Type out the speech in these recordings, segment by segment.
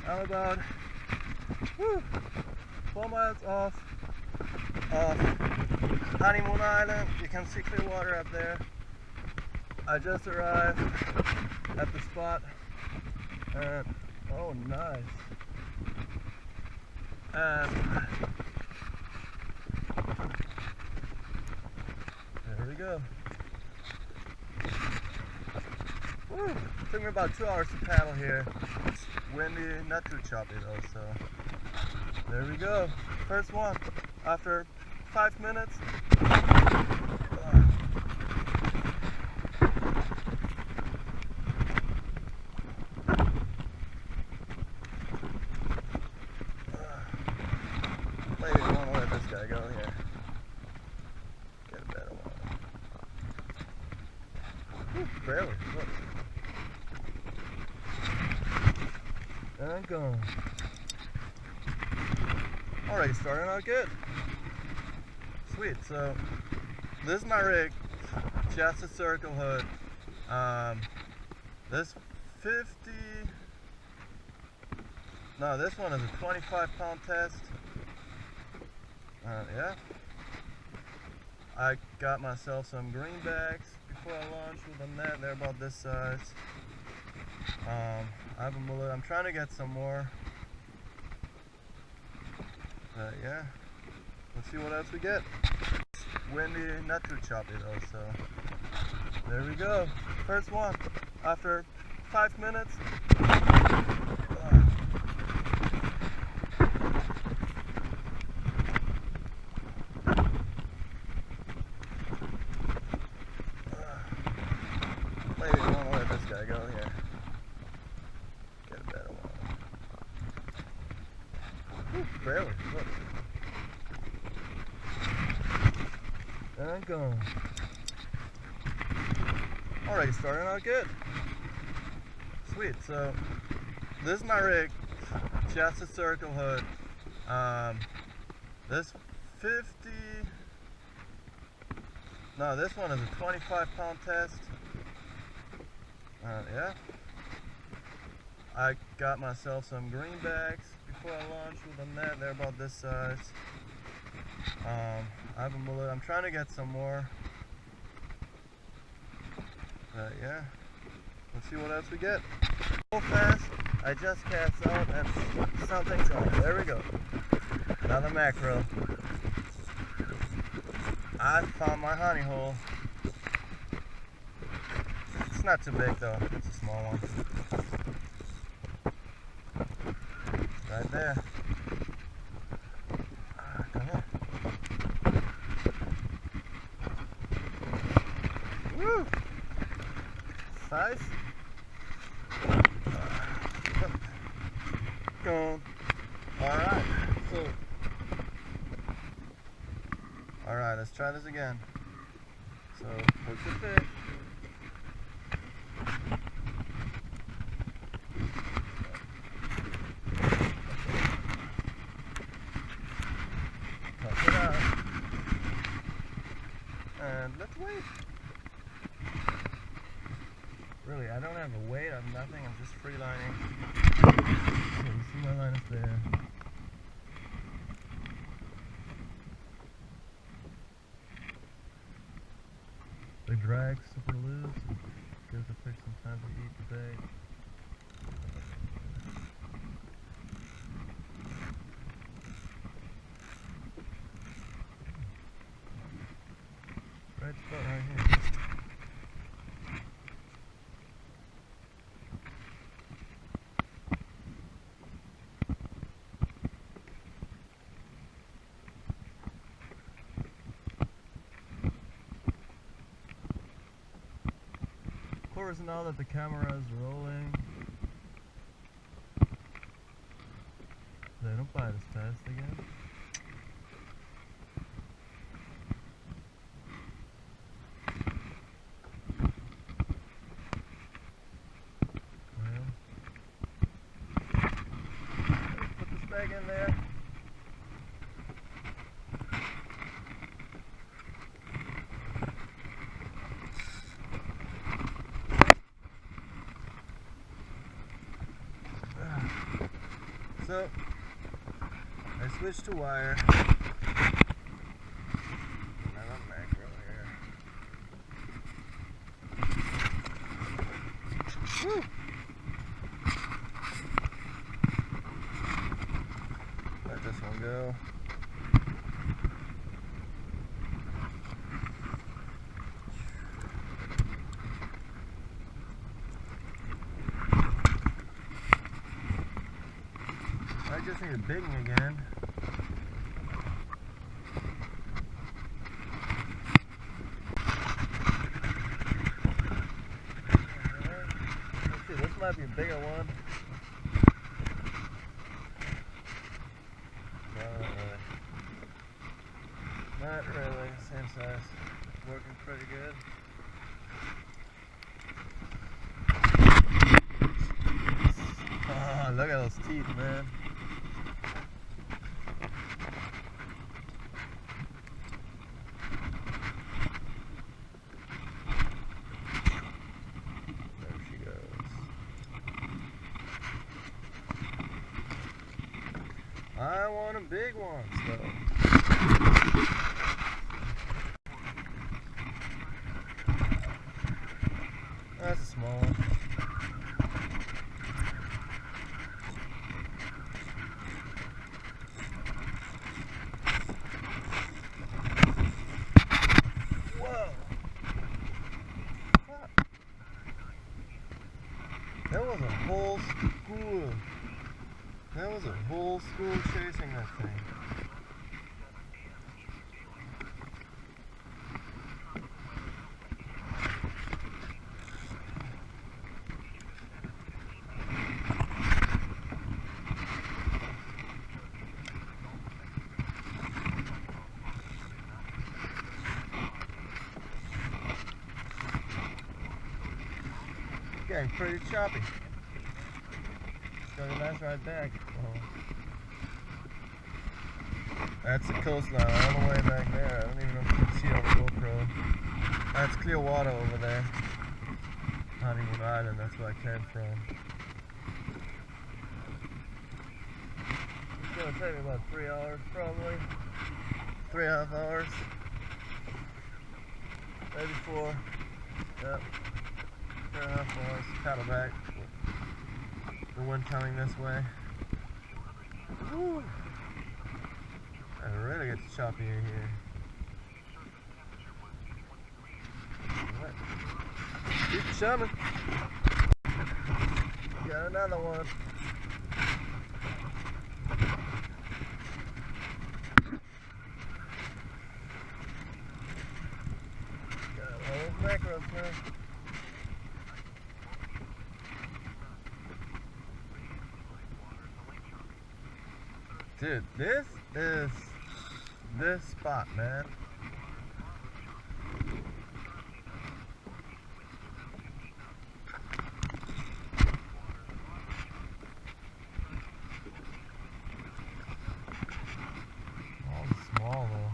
I'm about 4 miles off Honeymoon Island. You can see clear water up there. I just arrived at the spot and oh nice. And there we go. Woo. Took me about 2 hours to paddle here. It's windy, not too choppy though, so there we go. First one after 5 minutes. Maybe I want to let this guy go here. Get a better one. Whew, barely. Look. And gone. Already starting out good. Sweet. So this is my rig. Just a circle hood. This 50. No, this one is a 25-pound test. Yeah. I got myself some greenbacks before I launched with a net. They're about this size. I have a mullet. I'm trying to get some more. Yeah. Let's see what else we get. It's windy, not too choppy though, so there we go. First one after 5 minutes. Maybe I want to let this guy go here. Get a better one. Whew, barely. Look. And gone. Already starting out good. Sweet. So this is my rig. Just a circle hood. This 50. No, this one is a 25-pound test. Yeah. I got myself some greenbacks before I launched with a net. They're about this size. I have a mullet. I'm trying to get some more. Yeah. Let's see what else we get. So fast. I just cast out and something's on. There we go. Another mackerel. I found my honey hole. It's not too big though. It's a small one. Right there. Come here. Woo! Size. Gone. Alright. So. Alright, let's try this again. So, hook the fish. Tuck it out. And let's wait. Really, I don't have a weight, I have nothing, I'm just free lining. So you see my line up there. They drag super loose, gives the fish some time to eat the bait. Right spot right here. Of course, now that the camera is rolling, they don't bite as fast again. Well, put this bag in there. So I switched to wire. Another macro here. Woo! Let this one go. I just need a big one again. Let's see, this might be a bigger one. No, not really. Same size. Working pretty good. Oh, look at those teeth, man. There she goes. I want a big one, so. That's a small one. Whoa! That was a whole school. That was a whole school chasing that thing. Getting pretty choppy. Got a nice ride back. Oh. That's the coastline all the way back there. I don't even know if you can see it on the GoPro. That's clear water over there. Honeymoon Island, that's where I came from. It's gonna take me about 3 hours probably. 3.5 hours. Maybe 4. Yep. 3.5 hours. Paddle back. The wind coming this way. Woo. It really gets choppy in here. Right. Keep chumming. Got another one. Got all those macros now. Dude, this is this spot, man. All small though.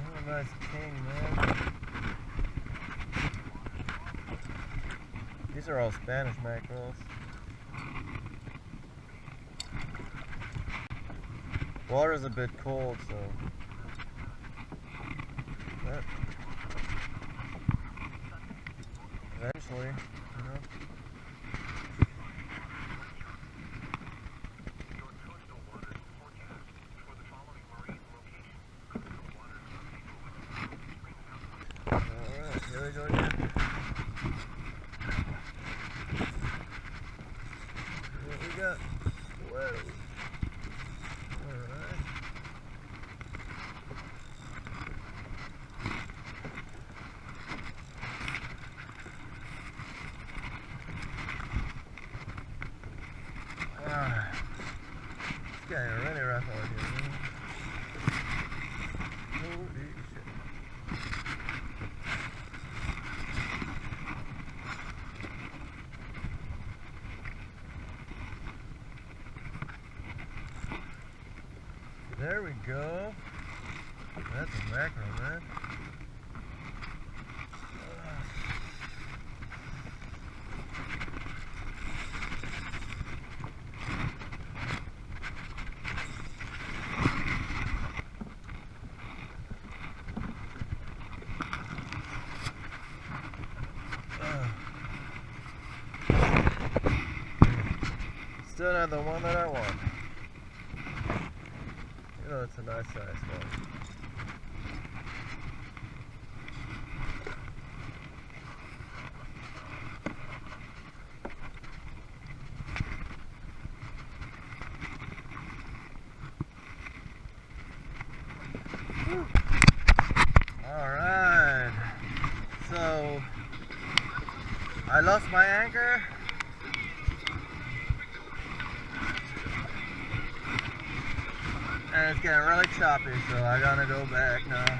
Oh, nice king, man. These are all Spanish mackerels. Water's a bit cold, so but eventually, you know. Alright, here we go again. What we got? Whoa. It's getting really rough out here, man. Holy shit. There we go. That's a mackerel, man. Still not the one that I want. You know, it's a nice size one. Alright, so I lost my anchor. And it's getting really choppy, so I gotta go back now.